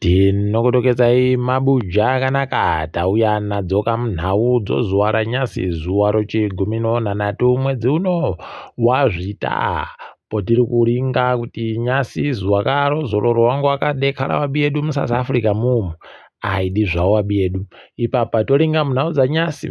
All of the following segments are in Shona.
Tinokutokezai mabuja akanaka tauya nadzo kamunhaudzo zuva ranyasi zuva rochi18 mwedzi uno wazvita potiri kuringa kuti nyasi zuva karo zororo wangu wakadekara wabi yedu muSouth Africa mumu aidi zvavo wabi yedu ipapa toringa munhau dzanyasi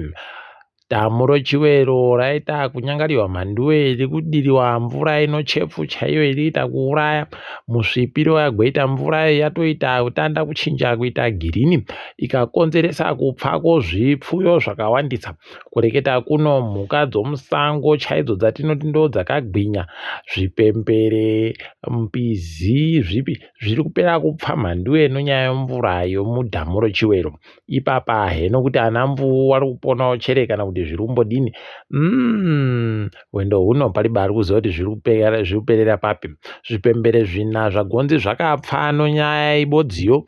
damu rochiwero raita kunyangariwa mhanduwe irikudiriwa mvura inochepfu chaiyo iriita kuuraya musvipiro yagoita mvura yatoita kutanda kuchinja kuita girini ikakonzeresa kupfa kwezvipfuyo zvakawandisa kureketa kuno mhuka dzomusango chaidzo dzatinoti ndo dzakagwinya zvipembere mbizi zvipi zviri kupera kupfa mhanduwe nonyaya yemvura yomudhamu rochiwero ipapa heno kuti ana mvuu wari kuponawo chere kana kuti zviri kumbodini wendo huno palibari kuziva kuti zviri kuperera papi zvipembere zvina zvagonzi zvakapfa nonyaya ibodziyo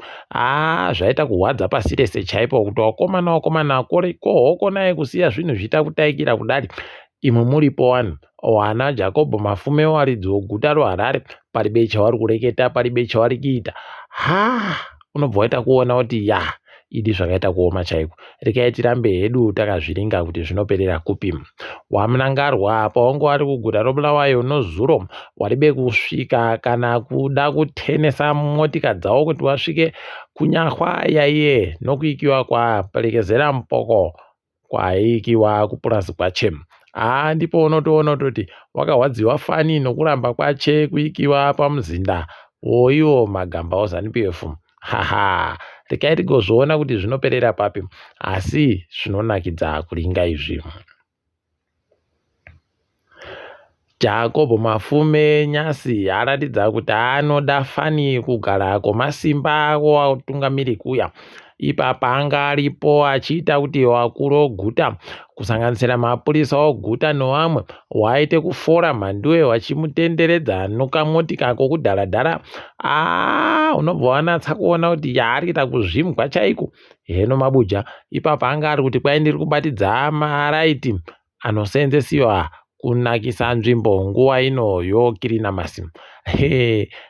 zvaita kuhwadza pasi rese chaipo kuti wakomana kohokona kusiya zvinhu zviita kutaikira kudari imwe muripo vanhu wana Jacob Mafume waridzi weguta roHarare paribe chavari kureketa paribe chavari kuita unobva waita kuona kuti idi zvakaita kuoma chaiko rekai tirambe hedu takazviringa kuti zvinoperera kupi wamunangarwa pawangu wari kuguta roBulawayo nozuro waribe kusvika kana kuda kutenesa motika dzawo kuti wasvike kunyahwa yaiye nokuikiwa kwaperekezera mupoko kwaikiwa kupurazi kwache ndipo unotoona kuti wakahwadziwa fani nokuramba kwache kuikiwa pamuzinda woiwo magamba oZANU-PF rekai tigozviona kuti zvinoperera papi asi zvinonakidza kuringa izvi. Jacob Mafume nyasi aratidza kuti anoda fani kugara kwemasimba watungamiri kuya ipapa anga aripo achiita kuti wakuru oguta kusanganisira mapurisa oguta nevamwe waite kufora mhanduwe wachimutenderedza nokamotika kokudharadhara unobva wanatsa kuona kuti ari kuita kuzvimwa chaiko heno mabuja ipapa anga ari kuti kwai ndiri kubatidza maraiti anoseenzesiwa kunakisa nzvimbo nguva ino yokirina masimu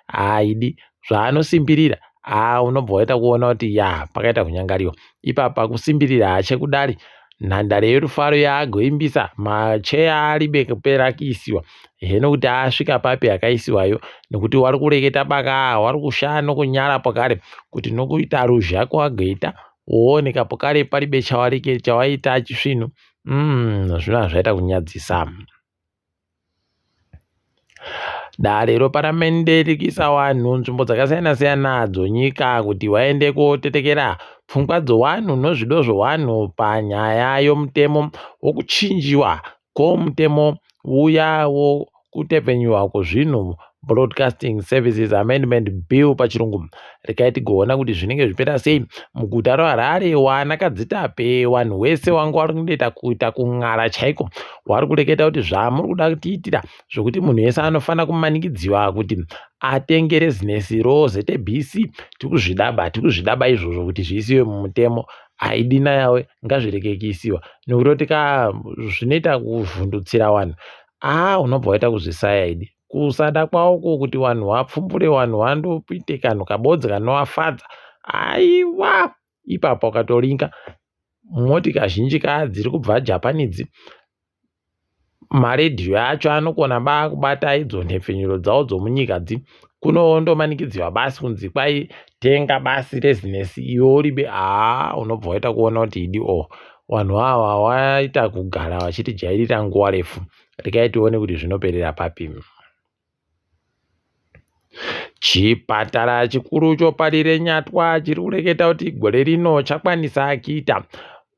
aidi zvaanosimbirira unobva waita kuona kuti pakaita kunyangariwa ipapa kusimbirira chekudari nhandare yerufaro yaagoimbisa macheya aribe kupera kuisiwa heno kuti asvika papi akaisiwayo nekuti wari kureketa baka wari kushaya nokunyara pakare kuti nokuita ruzha kwagoita wooneka pakare paribe chawaita achisvino zvina zvaita kunyadzisa. Dare reparamende rikuisa vanhu nzvimbo dzakasiyana siyana dzonyika kuti waende kotetekera pfungwa dzevanhu nozvido zvevanhu panyaya yomutemo wokuchinjiwa kwomutemo uya wokutepfenywa kwezvinhu Broadcasting Services Amendment Bill pachirungu rekai tigoona kuti zvinenge zvipera sei muguta roHarare wanakadzitape vanhu wese wangu vari kundoita kuita kung'ara chaiko wari kureketa kuti zvamuri kuda kutiitira zvokuti munhu wese anofana kumanikidziwa kuti atenge rezinesi roZBC tikuzvidaba izvozvo kuti zviisiwe mumutemo aidina yawe ngazvireke kuisiwa nekuti zvinoita kuvhundutsira vanhu unobva waita kuzvisaya idi kusada kwawoko kuti vanhu vapfumbure vanhu vandoite kanhu kabodzi kanovafadza aiwa ipapa ukatoringa motika zhinji dziri kubva Japan idzi maredhiyo acho anokona kubata idzo nhepfenyuro dzawo dzomunyika dzi kunondomanikidziwa basi kunzi kwai tenga basi rezinesi iwe uribe unobva waita kuona kuti idi vanhu ava waita kugara vachiti jairira nguva refu rekai tione kuti zvinoperera papi. Chipatara chikuru choparire Nyatwa chiri kureketa kuti gore rino chakwanisa kuita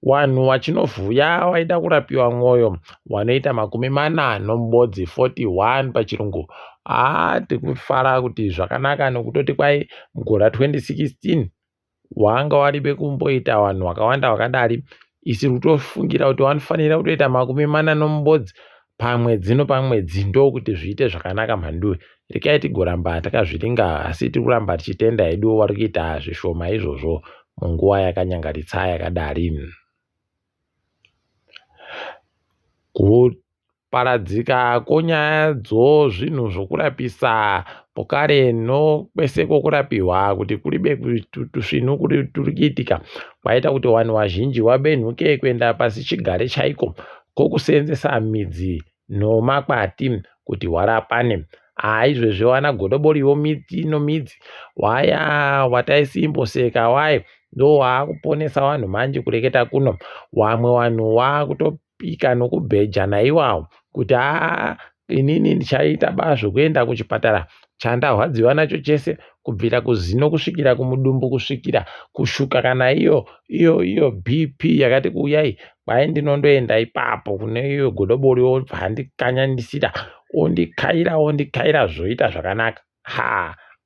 vanhu vachinovhuya vaida kurapiwa mwoyo vanoita 41 pachirungu tikufara kuti zvakanaka nokutoti kwai mugore 2016 wanga waribe kumboita vanhu vakawanda vakadari isi kutofungira kuti vanofanira kutoita 40 pamwedzi ndokuti zviite zvakanaka mhanduwe rekai tigoramba takazviringa asi tiri kuramba tichitenda hedu vari kuita zvishoma izvozvo munguva yakanyangaritsa yakadari. kuparadzika kwonyaya zvinhu zvokurapisa pokare kwese kwokurapiwa kuti kuribe tusvinu turi kuitika kwaita kuti vanhu vazhinji vabenhuke kuenda pasi chigare chaiko kwokuseenzesa midzi nomakwati kuti warapane. Izvezvi wana godoboriwo midzi waya wataisimboseka waye ndo waakuponesa vanhu manje kureketa kuno. Wamwe vanhu waakutopika nokubheja naiwawo kuti inini ndichaita zvekuenda kuchipatara chandarwadziwa nacho chese kubvira kuzino kusvikira kumudumbu kusvikira kushuka kana iyo BP yakati kuuyai kwai ndinondoenda ipapo kune iyo godobori handikanyandisira ondikhaira zvoita zvakanaka.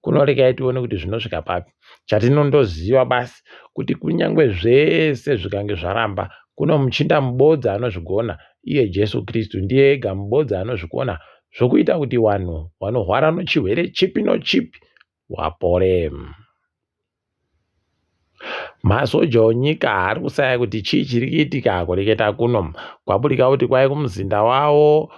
Kunorekai tione kuti zvinosvika papi. Chatinondoziva basi kuti kunyangwe zvese zvikange zvaramba kuno muchinda mubodza anozvigona, iye Jesu Kristu ndiye ega mubodza anozvikona zvokuita kuti vanhu vanorwara nechirwere chipi nochipi wapore. Masoja onyika ari kusaya kuti chii chiri kuitika kureketa kuno kwaburika kuti kwai kumuzinda wavo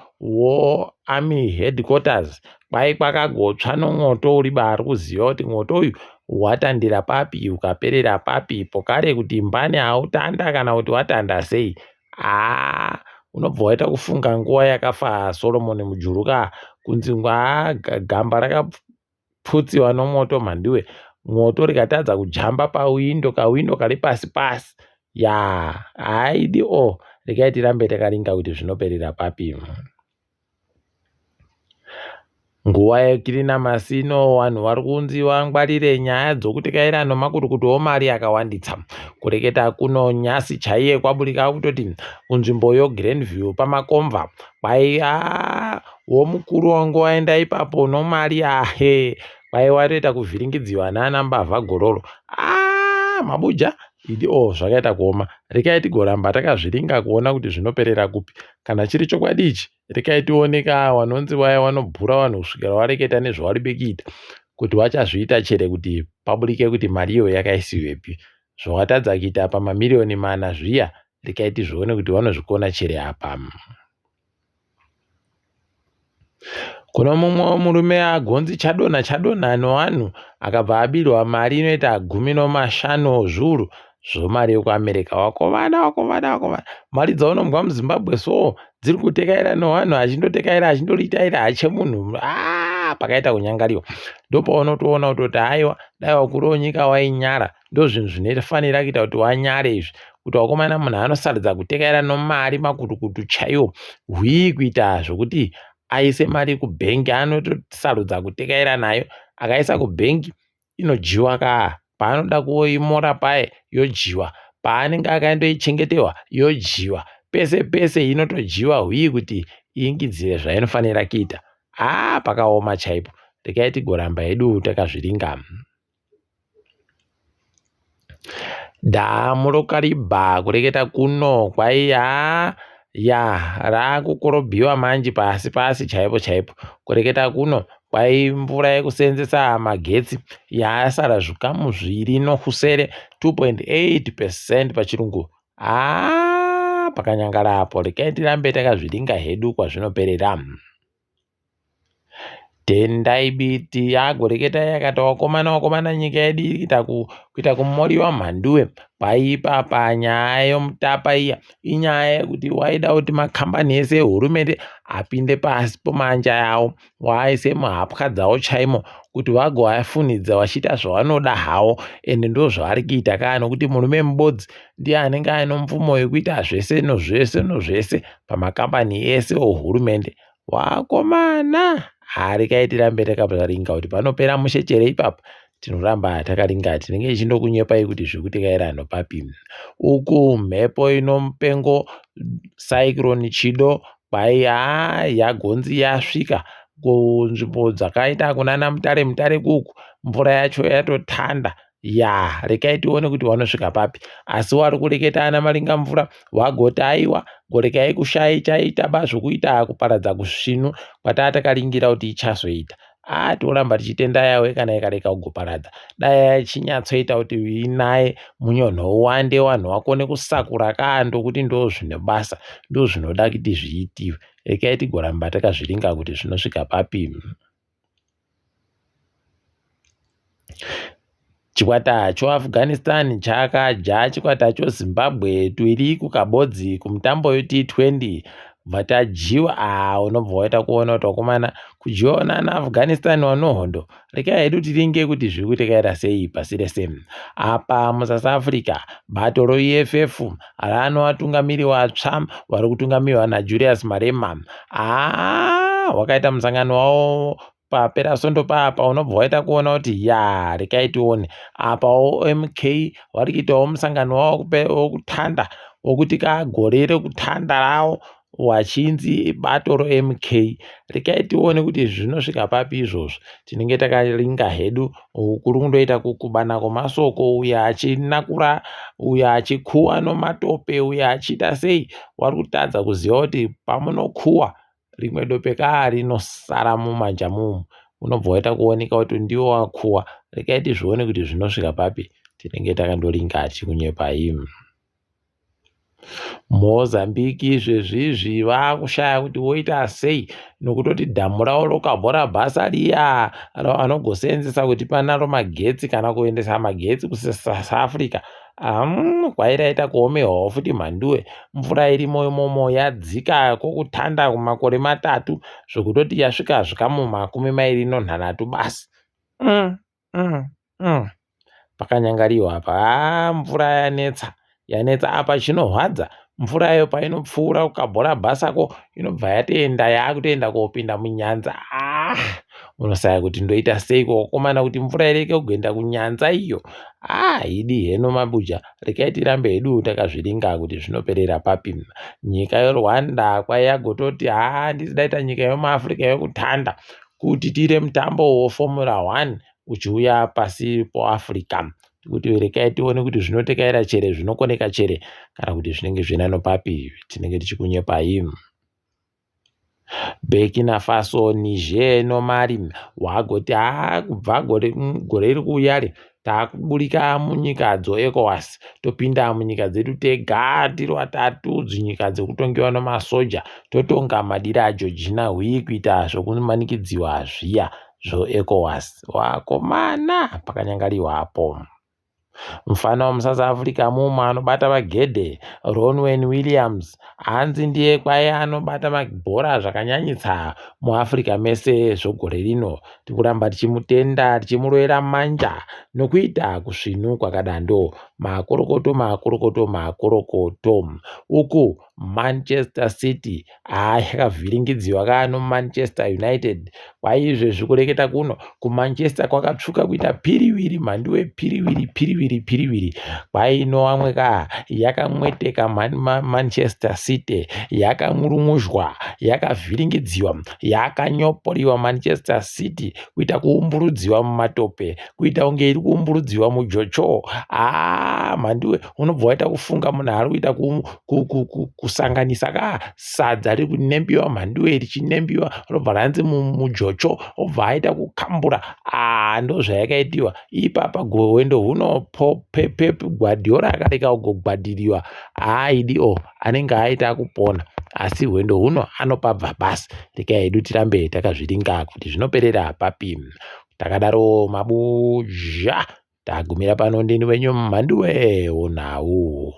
Army Headquarters kwai kwakagotsva nomwoto uri baari kuziva kuti mwoto uyu watandira papi ukaperera papi pokare kuti mbane hautanda kana kuti watanda sei. Unobva waita kufunga nguva yakafa Solomoni mujuruka kunzi gamba rakapfutsiwa nomoto mhandiwe, mwoto rikatadza kujamba pawindo, kawindo kari pasi haidi rekai tirambe takaringa kuti zvinoperera papi. Nguva yekirina masino vanhu vari kunzi vangwarire nyaya dzokutekaira nomakurukutu mari akawanditsa kureketa kuno nyasi chaiye kwaburika kutoti kunzvimbo Grandview pamakomva kwai womukuru wangu waenda ipapo nomari kwai watoita kuvhiringidziwa nana mbavha gororo. Mabuja idi zvakaita kuoma. Rekai tigoramba takazviringa kuona kuti zvinoperera kupi. Kana chiri chokwadi ichi rekai tioneka vanonzi vaya vanobhura vanhu kusvikira vareketa nezvavari bekuita kuti vachazviita chere kuti paburike kuti mari iyo yakaisiwepi. Zvawatadza kuita pamamiliyoni mana zviya rekai tizvione kuti vanozvikona chere apa. Kuno mumwe murume agonzi chadona nevanhu akabva abirwa mari inoita 15 zviuru zvomari yekuAmerika. Wakovana mari dzaunombwa muZimbabwe dziri kutekaira nevanhu achindotekaira achindoritaira hachemunhu. Pakaita kunyangariwa ndopaunotoona kutoti aiwa dai wakuru wenyika wainyara. Ndo zvinhu zvinofanira kuita kuti wanyare izvi kuti wakomana munhu anosaridza kutekaira nomari makutukutu chaiwo kuita zvokuti aise mari kubhengi anotosarudza kutekaira nayo akaisa kubhengi inojiwa paanoda kuimora paye yojiwa, paanenge akaendoichengetewa yojiwa, pese inotojiwa kuti iingidzire zvainofanira kuita. Pakaoma chaipo. Rekai tigoramba hedu takazviringa. Dhamu rokaribha kureketa kuno kwai raakukorobhiwa manje pasi chaipo kureketa kuno kwai mvura yekuseenzesa magetsi yasara zvikamu 2 2.8% pachirungu. Pakanyangara apo. Rekai tirambe takazviringa hedu kwazvinoperera. Tendai biti yagoreketa yakati wakomana nyika yedu iri kuita kumoriwa mhanduwe paipa panyaya yomutapa iya inyaya yekuti waida kuti makambani ese ehurumende apinde pasi pomanja yawo waaise muhapwa dzawo chaimo kuti vagoafunidza vachiita zvavanoda hawo. Ende ndo zvavari kuita nokuti murume mubodzi ndiye anenge aine mvumo yekuita zvese nozvese pamakambani ese ehurumende. Wakomana rekai tirambe takazviringa kuti panopera mushechere ipapo tinoramba takaringa. Tinenge tichindokunyepai kuti zvirikutekaira papi. Uku mhepo inomupengo cyclone Chido kwai yagonzi yasvika kunzvimbo dzakaita kunana Mutare kuku mvura yacho yatotanda. Rekai tione kuti vanosvika papi. Asi wari kureketa ana maringa mvura wagoti aiwa gorekai chaita zvokuita kuparadza kusvinu kwatatakaringira kuti ichazoita. Toramba tichitenda yawe kana ikareka kugoparadza. Dai chinyatsoita kuti inaye munyonho uwande vanhu vakone kusakura ndokuti ndo zvine basa, ndo zvinoda kuti zviitiwe. rekai tigoramba takazviringa kuti zvinosvika papi. Chikwata choAfghanistan chakaja chikwata choZimbabwe twiri kukabodzi kumutambo weT20 bva tajiwa. Unobva waita kuona kuti wakomana kujiona naAfghanistan wanohondo. Rekai hedu tiringe kuti zviri kutekaira sei pasi rese. Apa muSouth Africa bato roEFF ranovatungamiri vatsva vari kutungamirwa naJulius Malema wakaita musangano wavo papera sondo papa. Unobva waita kuona kuti rekai tione apa MK vari kuitawo musangano wavo wokutanda wokuti kagore rekutanda ravo wachinzi bato roMK. Rekai tione kuti zvinosvika papi izvozvo. Tinenge takaringa hedu kuri kundoita kukubana kwemasoko, uyo achinakura, uyo achikuwa nomatope, uyo achiita sei. Wari kutadza kuziva kuti pamunokuwa rimwe dopeka rinosara mumanja mumu. Unobva waita kuoneka kuti ndiwo wakuwa. Rekai tizvione kuti zvinosvika papi. Tinenge takandoringa chikunyepa imi. Mozambique zvezvizvi vakushaya kuti woita sei nokutoti dhamu ravo rokabhora bhasa riya anogosenzesa kuti panaro magetsi kana kuendesa magetsi kuSouth Africa. Kwairaita kuomehawo futi mhanduwe mvura irimo imomo yadzika kwokutanda kumakore 3 zvokutoti yasvika zvikamu 26 basi. Pakanyangariwa apa mvura yanetsa apa. Chinorwadza mvurayo painopfuura kukabhora bhasako inobva yatoenda yakutoenda kopinda munyanza. Unosaya kuti ndoita seiko wakomana kuti mvura ireke kugoenda kunyanza iyo. Idi heno mabuja. Rekai tirambe hedu takazviringa kuti zvinoperera papi. Nyika yeRwanda kwaiyagototi handisi daita nyika yemuAfrica yokutanda kuti tire mutambo weFormula 1 uchiuya pasi poAfrica. Kuti rekai tione kuti zvinotekaira chere, zvinokoneka chere, kana kuti zvinenge zvinano papi. Tinenge tichikunyepa imi. Burkina Faso, Niger noMali wagoti kubva gore riri kuuya takuburika munyika dzoECOWAS topinda munyika dzedu tega tiri 3 dzinyika dzekutongewa nemasoja totonga madira aJoργina Hui kuita zvokumanikidziwa zviya zvoECOWAS. Wakomana pakanyangariwapo. Mufana wemuSouth Africa mumo anobata magedhe Ronwen Williams hanzi ndiye kwaye anobata mabhora zvakanyanyisa muAfrica mese zvogore rino. Tikuramba tichimutenda, tichimuroera manja nokuita kusvinu kwakadando. Makorokoto. Uku Manchester City yakavhiringidziwa kano Manchester United. Kwaizve zvikureketa kuno kuManchester kwakatsvuka kuita piriwiri mhanduwe piriwiri. Kwaino amwe yakamweteka Manchester City yakamurumushwa, yakavhiringidziwa, yakanyoporiwa Manchester City kuita kuumburudziwa mumatope, kuita kunge iri kuumburudziwa mujocho. Mhanduwe unobva waita kufunga munhu ari kuita kusanganisa sadza riri kunembiwa mhanduwe richinembiwa robva ranzi mujocho obva aita kukambura. Ndo zvayakaitiwa ipapa gwendo huno Pep Guardiola akareka kugogwadiriwa. Idio anenge aita kupona, asi hwendo huno anopabva basi. Rekai hedu tirambe takazviringa kuti zvinoperera papi. Takadaro mabuja tagumira pano ndini wenyu mhanduwe onau.